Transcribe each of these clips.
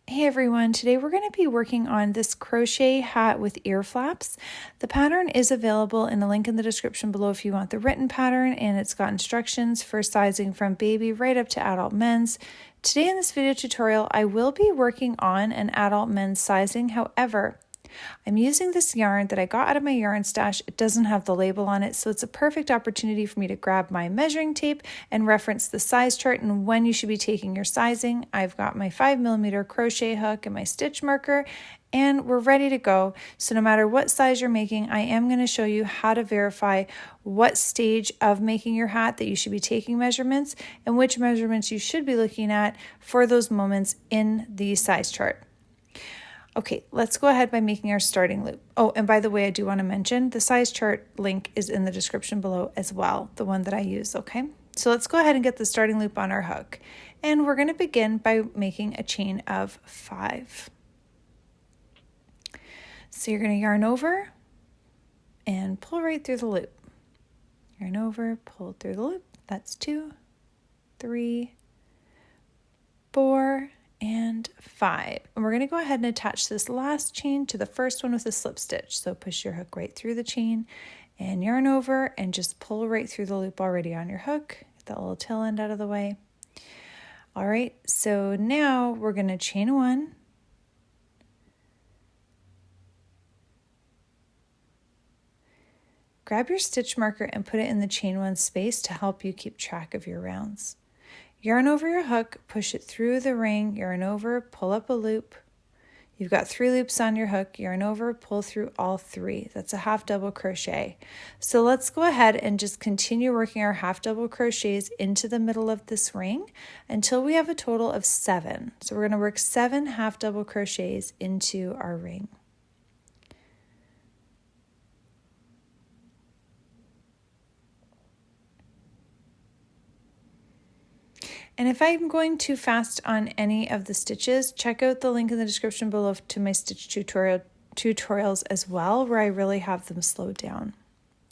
Hey everyone, today we're going to be working on this crochet hat with ear flaps. The pattern is available in a link in the description below if you want the written pattern, and it's got instructions for sizing from baby right up to adult men's. Today in this video tutorial, I will be working on an adult men's sizing. However, I'm using this yarn that I got out of my yarn stash. It doesn't have the label on it, so it's a perfect opportunity for me to grab my measuring tape and reference the size chart and when you should be taking your sizing. I've got my 5mm crochet hook and my stitch marker, and we're ready to go. So no matter what size you're making, I am going to show you how to verify what stage of making your hat that you should be taking measurements and which measurements you should be looking at for those moments in the size chart. Okay, let's go ahead by making our starting loop. Oh, and by the way, I do want to mention the size chart link is in the description below as well, the one that I use, okay? So let's go ahead and get the starting loop on our hook. And we're going to begin by making a chain of 5. So you're going to yarn over and pull right through the loop. Yarn over, pull through the loop. That's 2, 3, 4, and 5. And we're going to go ahead and attach this last chain to the first one with a slip stitch. So push your hook right through the chain and yarn over and just pull right through the loop already on your hook. Get that little tail end out of the way. All right, so now we're going to chain 1. Grab your stitch marker and put it in the chain 1 space to help you keep track of your rounds. Yarn over your hook, push it through the ring, yarn over, pull up a loop. You've got 3 loops on your hook, yarn over, pull through all 3. That's a half double crochet. So let's go ahead and just continue working our half double crochets into the middle of this ring until we have a total of 7. So we're going to work 7 half double crochets into our ring. And if I'm going too fast on any of the stitches, check out the link in the description below to my stitch tutorials as well, where I really have them slowed down.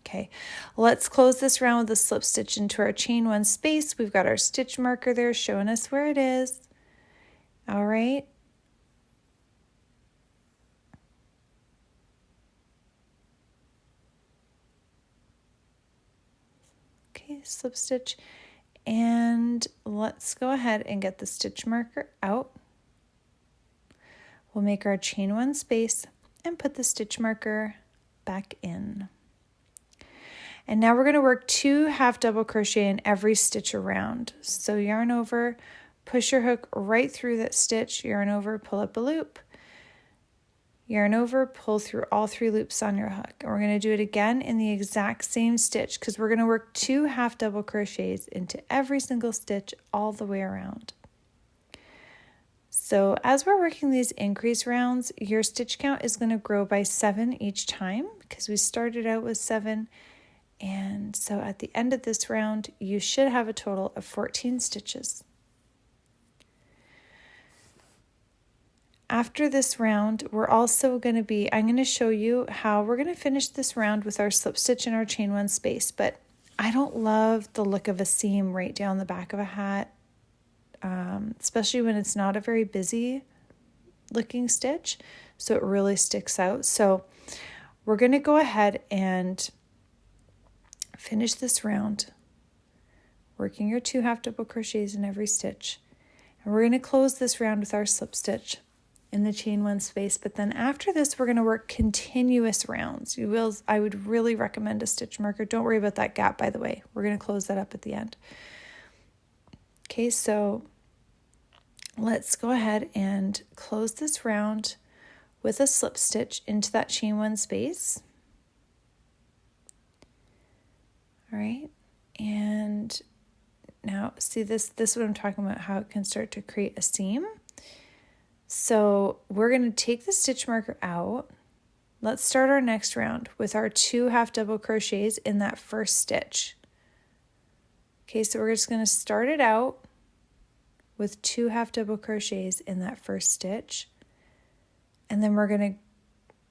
Okay, let's close this round with a slip stitch into our chain 1 space. We've got our stitch marker there showing us where it is. All right. Okay, slip stitch. And let's go ahead and get the stitch marker out. We'll make our chain 1 space and put the stitch marker back in. And now we're going to work 2 half double crochet in every stitch around. So yarn over, push your hook right through that stitch, yarn over, pull up a loop, yarn over, pull through all 3 loops on your hook. And we're going to do it again in the exact same stitch because we're going to work 2 half double crochets into every single stitch all the way around. So as we're working these increase rounds, your stitch count is going to grow by 7 each time because we started out with 7. And so at the end of this round, you should have a total of 14 stitches. After this round, we're also going to be, I'm going to show you how we're going to finish this round with our slip stitch in our chain 1 space, but I don't love the look of a seam right down the back of a hat, especially when it's not a very busy looking stitch, so it really sticks out. So we're going to go ahead and finish this round, working your 2 half double crochets in every stitch, and we're going to close this round with our slip stitch in the chain 1 space. But then after this, we're going to work continuous rounds. I would really recommend a stitch marker. Don't worry about that gap, by the way. We're going to close that up at the end. Okay, so let's go ahead and close this round with a slip stitch into that chain 1 space. All right, and now see this is what I'm talking about, how it can start to create a seam. So we're going to take the stitch marker out. Let's start our next round with our 2 half double crochets in that first stitch. Okay, so we're just going to start it out with 2 half double crochets in that first stitch. And then we're going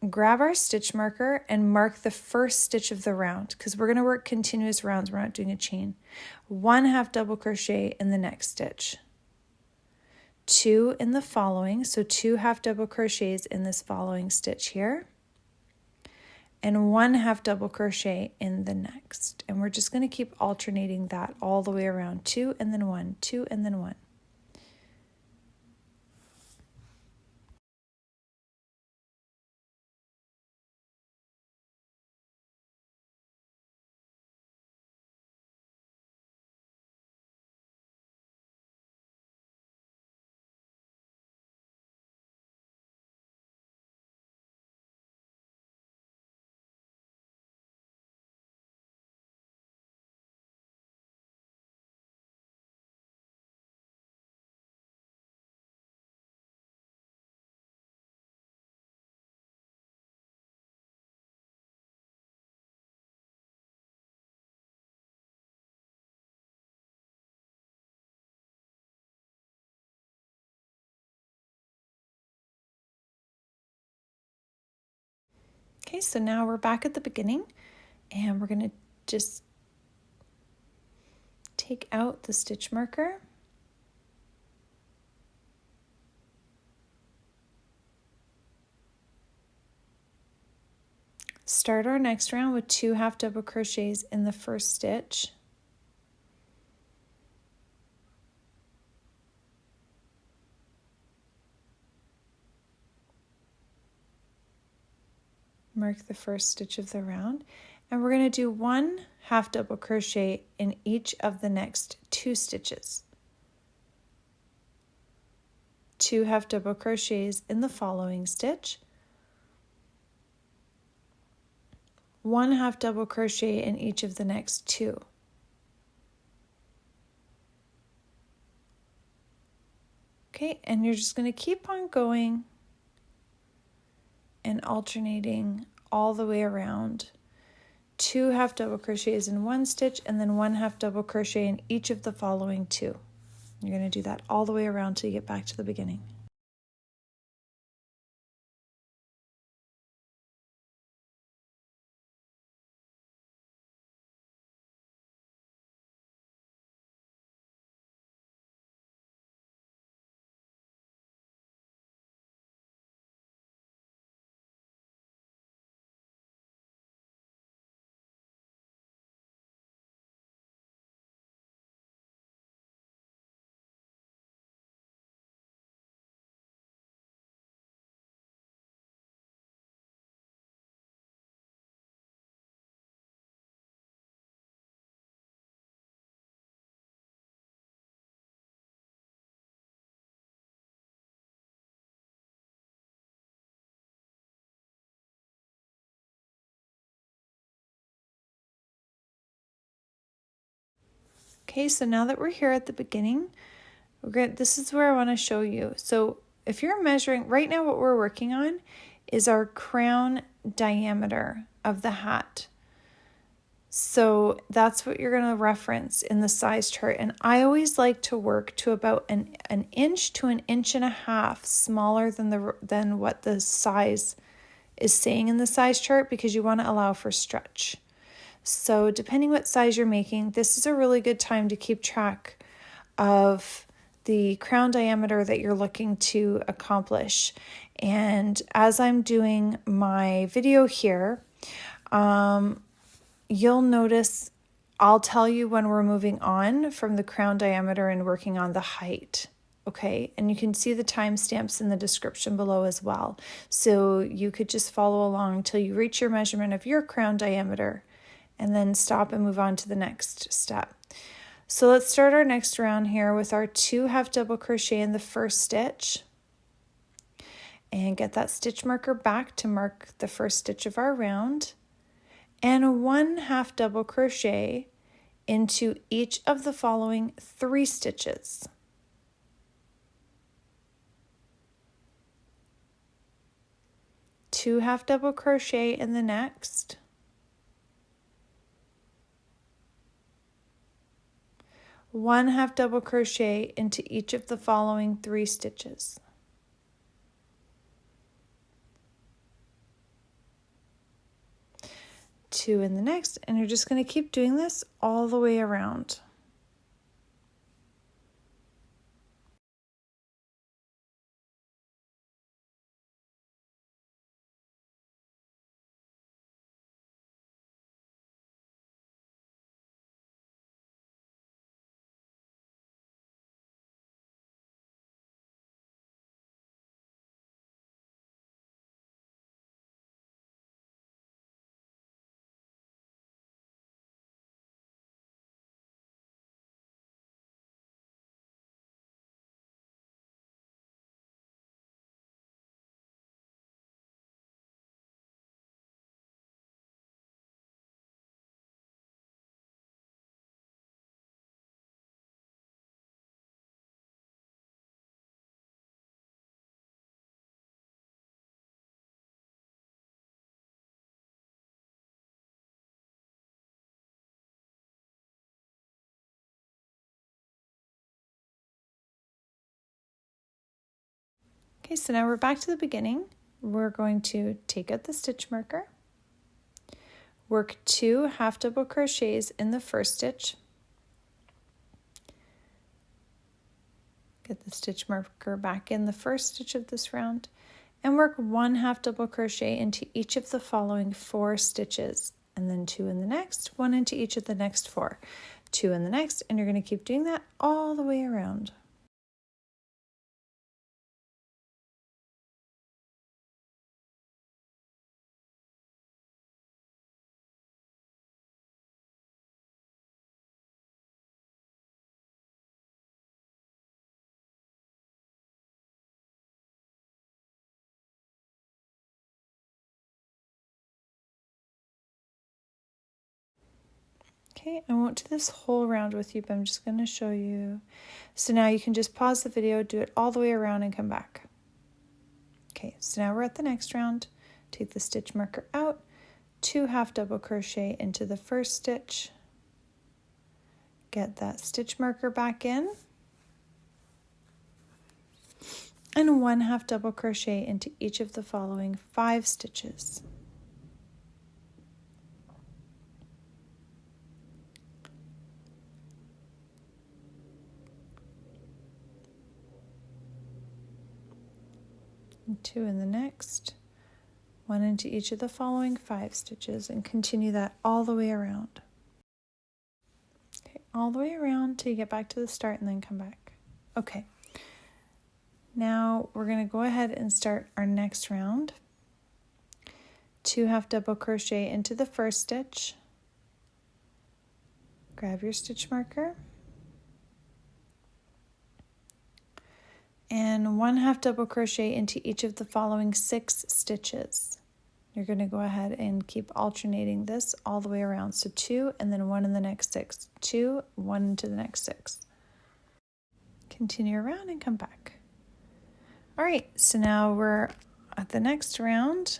to grab our stitch marker and mark the first stitch of the round because we're going to work continuous rounds. We're not doing a chain. 1 half double crochet in the next stitch. 2 in the following, so 2 half double crochets in this following stitch here, and 1 half double crochet in the next. And we're just going to keep alternating that all the way around. 2 and then 1, 2 and then 1. Okay, so now we're back at the beginning, and we're going to just take out the stitch marker. Start our next round with 2 half double crochets in the first stitch. Mark the first stitch of the round, and we're going to do 1 half double crochet in each of the next 2 stitches. 2 half double crochets in the following stitch, 1 half double crochet in each of the next 2. Okay, and you're just going to keep on going and alternating all the way around. 2 half double crochets in one stitch, and then 1 half double crochet in each of the following 2. You're going to do that all the way around till you get back to the beginning. Okay, so now that we're here at the beginning, this is where I want to show you. So if you're measuring, right now what we're working on is our crown diameter of the hat. So that's what you're going to reference in the size chart. And I always like to work to about an inch to an inch and a half smaller than what the size is saying in the size chart, because you want to allow for stretch. So depending what size you're making, this is a really good time to keep track of the crown diameter that you're looking to accomplish. And as I'm doing my video here, you'll notice I'll tell you when we're moving on from the crown diameter and working on the height. Okay, and you can see the timestamps in the description below as well. So you could just follow along until you reach your measurement of your crown diameter, and then stop and move on to the next step. So let's start our next round here with our 2 half double crochet in the first stitch, and get that stitch marker back to mark the first stitch of our round, and 1 half double crochet into each of the following 3 stitches. Two half double crochet in the next, 1 half double crochet into each of the following 3 stitches. Two in the next, and you're just going to keep doing this all the way around. Okay, so now we're back to the beginning. We're going to take out the stitch marker, work 2 half double crochets in the first stitch, get the stitch marker back in the first stitch of this round, and work 1 half double crochet into each of the following 4 stitches, and then 2 in the next, 1 into each of the next 4, 2 in the next, and you're going to keep doing that all the way around. Okay, I won't do this whole round with you, but I'm just going to show you. So now you can just pause the video, do it all the way around and come back. Okay, so now we're at the next round. Take the stitch marker out, 2 half double crochet into the first stitch, get that stitch marker back in, and 1 half double crochet into each of the following 5 stitches. And 2 in the next, 1 into each of the following 5 stitches, and continue that all the way around. Okay, all the way around till you get back to the start and then come back. Okay, now we're going to go ahead and start our next round. 2 half double crochet into the first stitch, grab your stitch marker, and 1 half double crochet into each of the following 6 stitches. You're going to go ahead and keep alternating this all the way around. So 2 and then 1 in the next 6, 2, 1 into the next 6. Continue around and come back. All right, so now we're at the next round,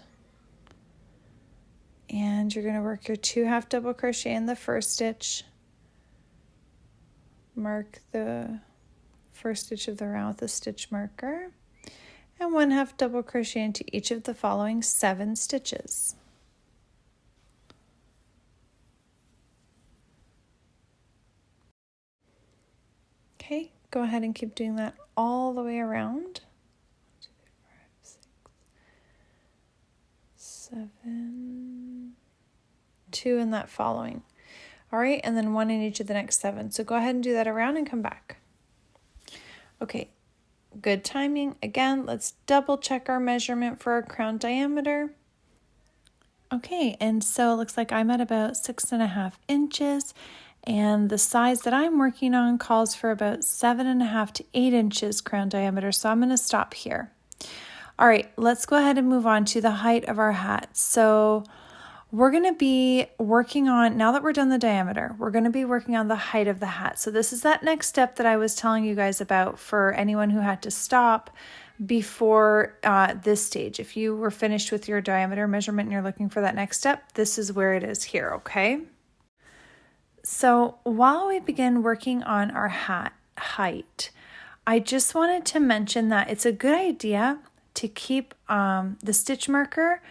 and you're going to work your 2 half double crochet in the first stitch, mark the first stitch of the round with a stitch marker, and 1 half double crochet into each of the following 7 stitches. Okay, go ahead and keep doing that all the way around. 1, 2, 3, 4, 5, 6, 7, 2 in that following. All right, and then 1 in each of the next 7. So go ahead and do that around and come back. Okay, good timing. Again, let's double check our measurement for our crown diameter. Okay, and so it looks like I'm at about 6.5 inches, and the size that I'm working on calls for about 7.5 to 8 inches crown diameter, so I'm going to stop here. All right, let's go ahead and move on to the height of our hat. So we're going to be working on, now that we're done the diameter, we're going to be working on the height of the hat. So this is that next step that I was telling you guys about for anyone who had to stop before this stage. If you were finished with your diameter measurement and you're looking for that next step, this is where it is here, okay? So while we begin working on our hat height, I just wanted to mention that it's a good idea to keep the stitch marker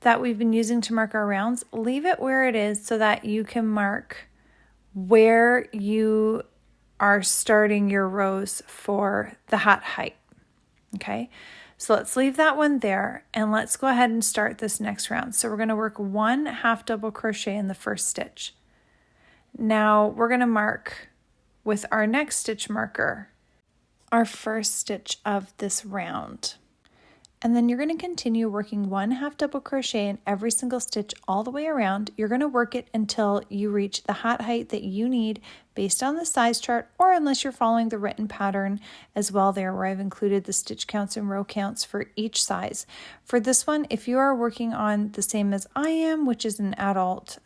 that we've been using to mark our rounds, leave it where it is so that you can mark where you are starting your rows for the hat height. Okay, so let's leave that one there and let's go ahead and start this next round. So we're going to work 1 half double crochet in the first stitch. Now we're going to mark with our next stitch marker our first stitch of this round. And then you're going to continue working 1 half double crochet in every single stitch all the way around. You're going to work it until you reach the hat height that you need based on the size chart, or unless you're following the written pattern as well there, where I've included the stitch counts and row counts for each size. For this one, if you are working on the same as I am, which is an adult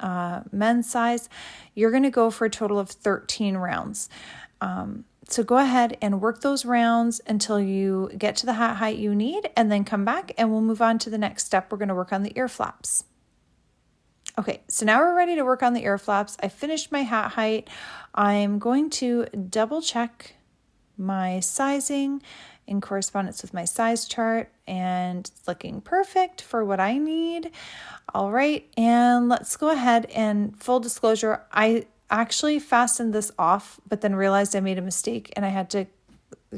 men's size, you're going to go for a total of 13 rounds. So go ahead and work those rounds until you get to the hat height you need, and then come back and we'll move on to the next step. We're going to work on the ear flaps. Okay, so now we're ready to work on the ear flaps. I finished my hat height. I'm going to double check my sizing in correspondence with my size chart, and it's looking perfect for what I need. All right, and let's go ahead and full disclosure, I actually fastened this off, but then realized I made a mistake and I had to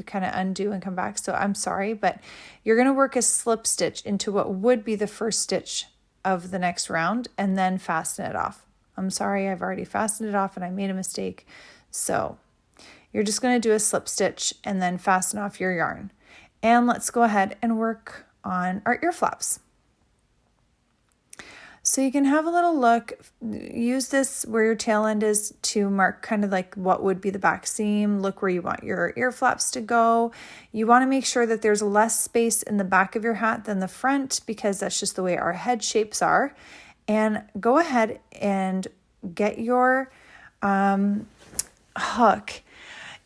kind of undo and come back. So I'm sorry, but you're going to work a slip stitch into what would be the first stitch of the next round and then fasten it off. I'm sorry, I've already fastened it off and I made a mistake. So you're just going to do a slip stitch and then fasten off your yarn. And let's go ahead and work on our ear flaps. So you can have a little look, use this where your tail end is to mark kind of like what would be the back seam. Look where you want your ear flaps to go. You want to make sure that there's less space in the back of your hat than the front because that's just the way our head shapes are. And go ahead and get your hook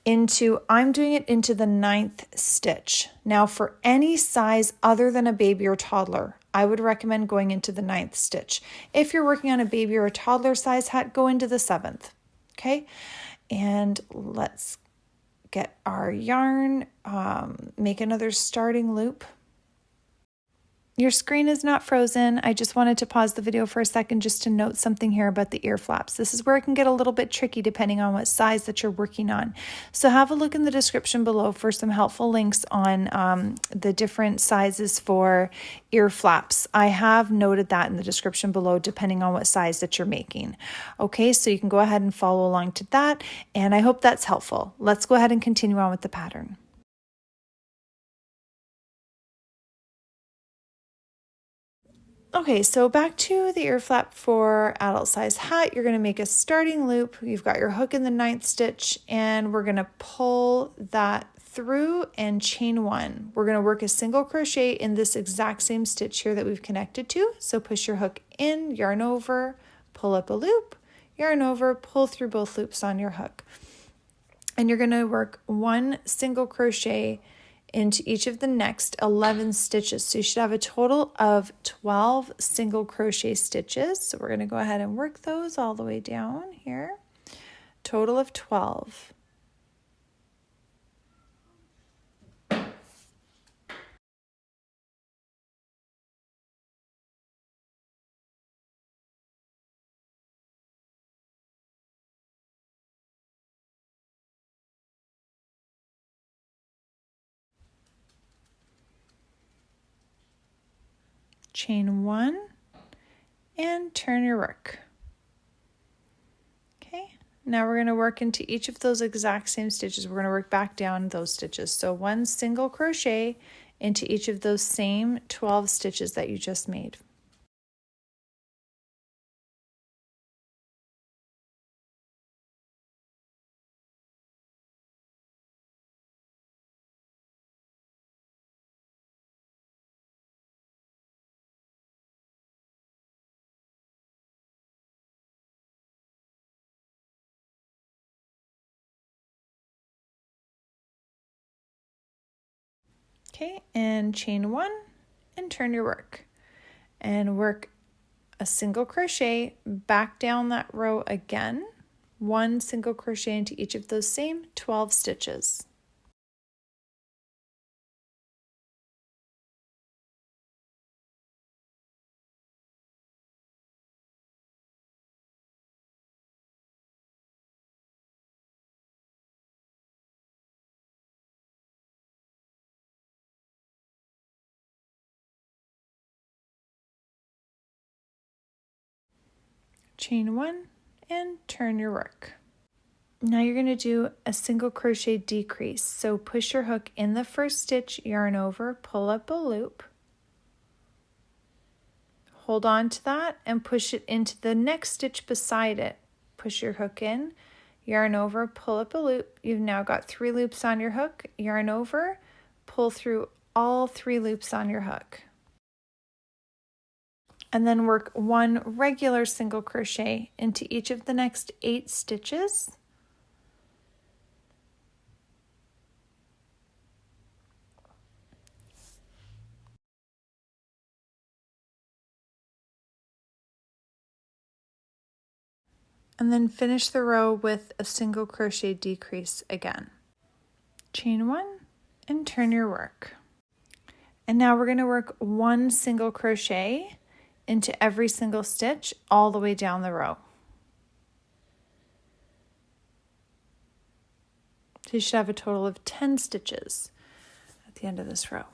into, I'm doing it into the 9th stitch. Now for any size other than a baby or toddler, I would recommend going into the 9th stitch. If you're working on a baby or a toddler size hat, go into the 7th, okay? And let's get our yarn, make another starting loop. Your screen is not frozen. I just wanted to pause the video for a second just to note something here about the ear flaps. This is where it can get a little bit tricky depending on what size that you're working on. So have a look in the description below for some helpful links on the different sizes for ear flaps. I have noted that in the description below depending on what size that you're making. Okay, so you can go ahead and follow along to that, and I hope that's helpful. Let's go ahead and continue on with the pattern. Okay, so back to the ear flap for adult size hat. You're going to make a starting loop. You've got your hook in the 9th stitch, and we're going to pull that through and chain 1. We're going to work a single crochet in this exact same stitch here that we've connected to. So push your hook in, yarn over, pull up a loop, yarn over, pull through both loops on your hook. And you're going to work 1 single crochet into each of the next 11 stitches. So you should have a total of 12 single crochet stitches. So we're going to go ahead and work those all the way down here. Total of 12. Chain 1 and turn your work. Okay, now we're going to work into each of those exact same stitches. We're going to work back down those stitches. So 1 single crochet into each of those same 12 stitches that you just made. Okay, and chain 1 and turn your work. And work a single crochet back down that row again. 1 single crochet into each of those same 12 stitches. Chain 1 and turn your work. Now you're going to do a single crochet decrease. So push your hook in the first stitch, yarn over, pull up a loop, hold on to that and push it into the next stitch beside it. Push your hook in, yarn over, pull up a loop. You've now got 3 loops on your hook, yarn over, pull through all 3 loops on your hook. And then work 1 regular single crochet into each of the next 8 stitches. And then finish the row with a single crochet decrease again. Chain 1 and turn your work. And now we're going to work 1 single crochet into every single stitch all the way down the row. So you should have a total of 10 stitches at the end of this row.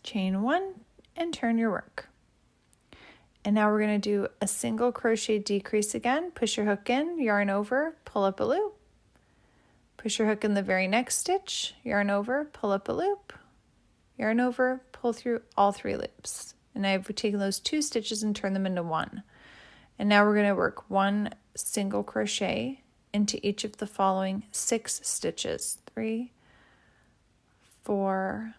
Chain 1 and turn your work. And now we're going to do a single crochet decrease again. Push your hook in, yarn over, pull up a loop. Push your hook in the very next stitch, yarn over, pull up a loop, yarn over, pull through all 3 loops. And I've taken those 2 stitches and turned them into 1. And now we're going to work 1 single crochet into each of the following 6 stitches. 3, 4,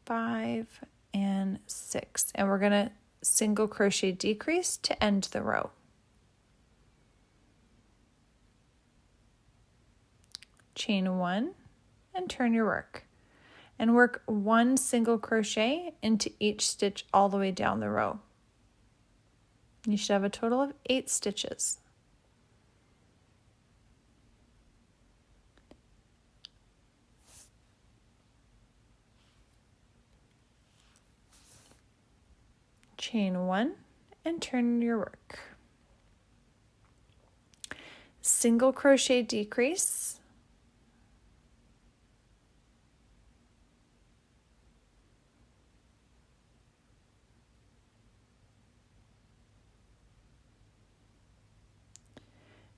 5, and 6. And we're going to single crochet decrease to end the row. Chain 1 and turn your work. And work 1 single crochet into each stitch all the way down the row. You should have a total of 8 stitches. Chain 1 and turn your work. Single crochet decrease.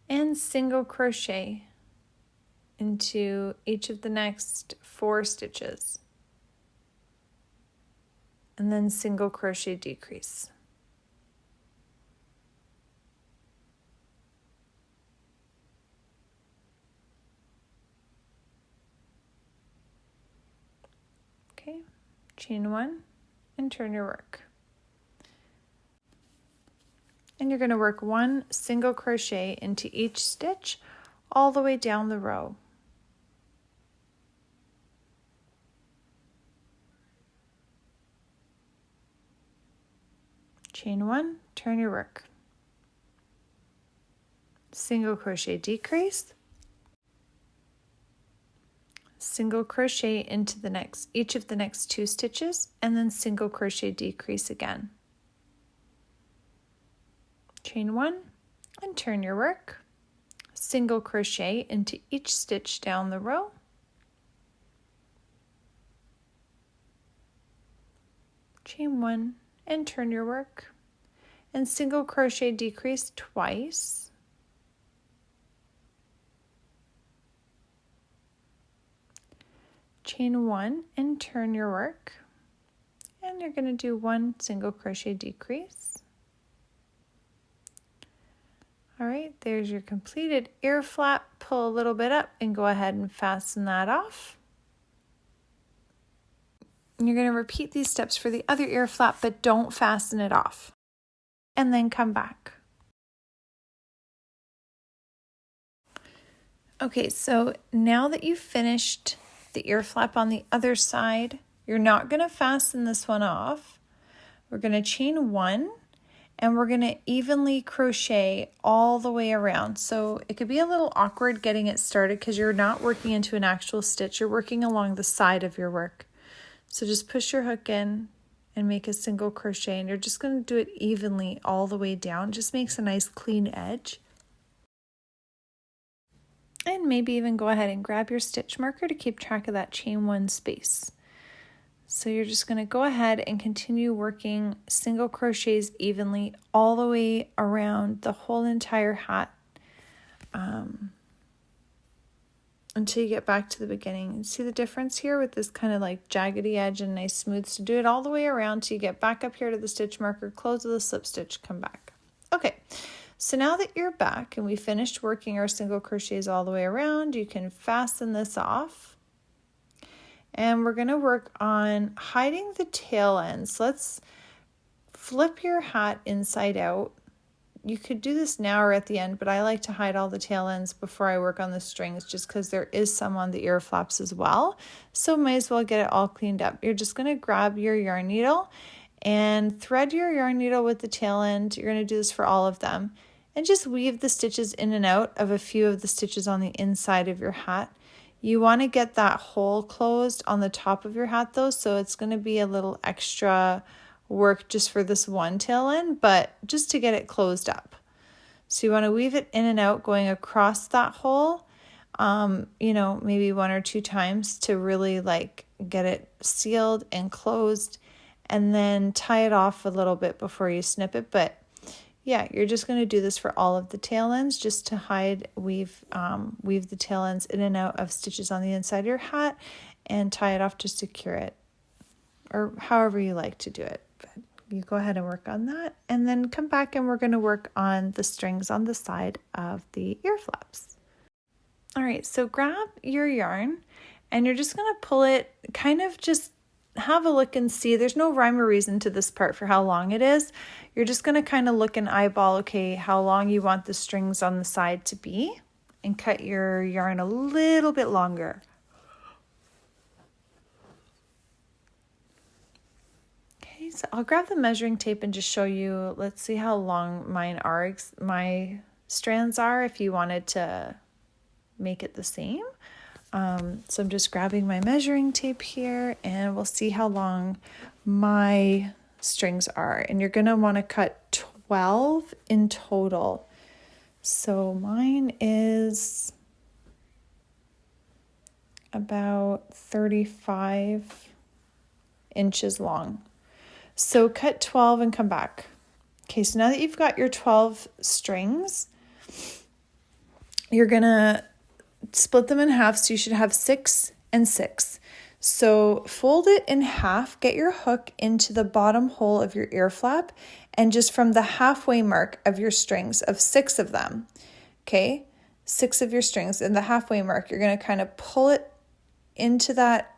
And single crochet into each of the next 4 stitches. And then single crochet decrease. Okay, chain 1 and turn your work. And you're going to work 1 single crochet into each stitch all the way down the row. Chain 1, turn your work. Single crochet decrease. Single crochet into each of the next 2 stitches, and then single crochet decrease again. Chain 1 and turn your work. Single crochet into each stitch down the row. Chain 1 and turn your work, and single crochet decrease twice. Chain 1 and turn your work, and you're going to do 1 single crochet decrease. All right, there's your completed ear flap. Pull a little bit up and go ahead and fasten that off. And you're going to repeat these steps for the other ear flap, but don't fasten it off. And then come back. Okay, so now that you've finished the ear flap on the other side, you're not going to fasten this one off. We're going to chain 1 and we're going to evenly crochet all the way around. So it could be a little awkward getting it started because you're not working into an actual stitch, you're working along the side of your work. So just push your hook in and make a single crochet, and you're just going to do it evenly all the way down. Just makes a nice clean edge. And maybe even go ahead and grab your stitch marker to keep track of that chain 1 space. So you're just going to go ahead and continue working single crochets evenly all the way around the whole entire hat until you get back to the beginning. And see the difference here with this kind of like jaggedy edge and nice smooth? So do it all the way around till you get back up here to the stitch marker, close with a slip stitch, come back. Okay, so now that you're back and we finished working our single crochets all the way around, you can fasten this off. And we're going to work on hiding the tail ends. Let's flip your hat inside out you could do this now or at the end, but I like to hide all the tail ends before I work on the strings just because there is some on the ear flaps as well. So might as well get it all cleaned up. You're just going to grab your yarn needle and thread your yarn needle with the tail end. You're going to do this for all of them. And just weave the stitches in and out of a few of the stitches on the inside of your hat. You want to get that hole closed on the top of your hat though, so it's going to be a little extra work just for this one tail end, but just to get it closed up. So you want to weave it in and out going across that hole, you know, maybe 1 or 2 times to really like get it sealed and closed, and then tie it off a little bit before you snip it. But yeah, you're just going to do this for all of the tail ends just to hide, weave the tail ends in and out of stitches on the inside of your hat and tie it off to secure it, or however you like to do it. But you go ahead and work on that, and then come back and we're going to work on the strings on the side of the ear flaps. All right, so grab your yarn and you're just going to pull it, kind of just have a look and see. There's no rhyme or reason to this part for how long it is. You're just going to kind of look and eyeball, okay, how long you want the strings on the side to be, and cut your yarn a little bit longer. So I'll grab the measuring tape and just show you, let's see how long my strands are if you wanted to make it the same. So I'm just grabbing my measuring tape here and we'll see how long my strings are. And you're going to want to cut 12 in total. So mine is about 35 inches long. So cut 12 and come back. Okay, so now that you've got your 12 strings, you're gonna split them in half, so you should have 6 and 6. So fold it in half, get your hook into the bottom hole of your ear flap, and just from the halfway mark of your strings, of 6 of them, okay, 6 of your strings, and the halfway mark, you're gonna kind of pull it into that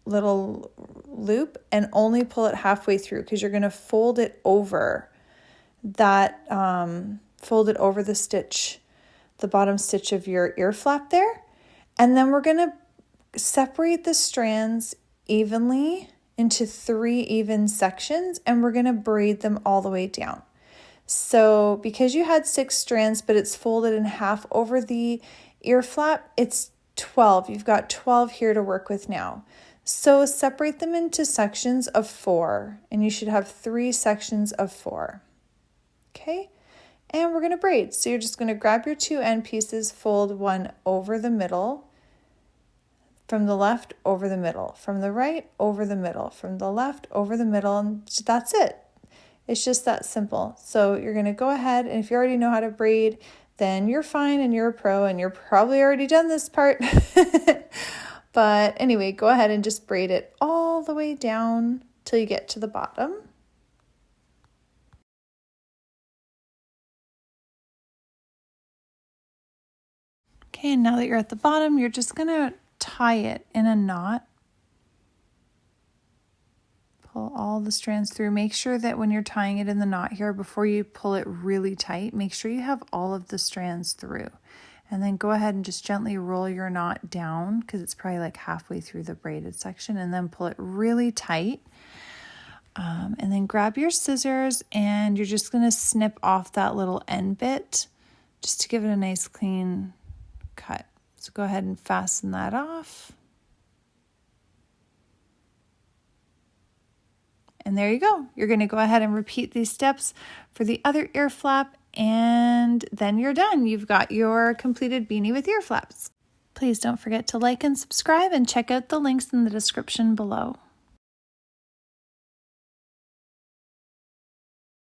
little loop and only pull it halfway through, because you're going to fold it over that, fold it over the stitch, the bottom stitch of your ear flap there. And then we're going to separate the strands evenly into 3 even sections, and we're going to braid them all the way down. So because you had 6 strands, but it's folded in half over the ear flap, it's 12. You've got 12 here to work with now. So separate them into sections of 4, and you should have 3 sections of 4. Okay, and we're going to braid. So you're just going to grab your 2 end pieces, fold one over the middle, from the left over the middle, from the right over the middle, from the left over the middle, and that's it. It's just that simple. So you're going to go ahead, and if you already know how to braid, then you're fine and you're a pro, and you're probably already done this part. But anyway, go ahead and just braid it all the way down till you get to the bottom. Okay, and now that you're at the bottom, you're just going to tie it in a knot. Pull all the strands through. Make sure that when you're tying it in the knot here, before you pull it really tight, make sure you have all of the strands through. And then go ahead and just gently roll your knot down, because it's probably like halfway through the braided section, and then pull it really tight. And then grab your scissors, and you're just going to snip off that little end bit just to give it a nice clean cut. So go ahead and fasten that off. And there you go. You're going to go ahead and repeat these steps for the other ear flap, and then you're done. You've got your completed beanie with ear flaps. Please don't forget to like and subscribe, and check out the links in the description below.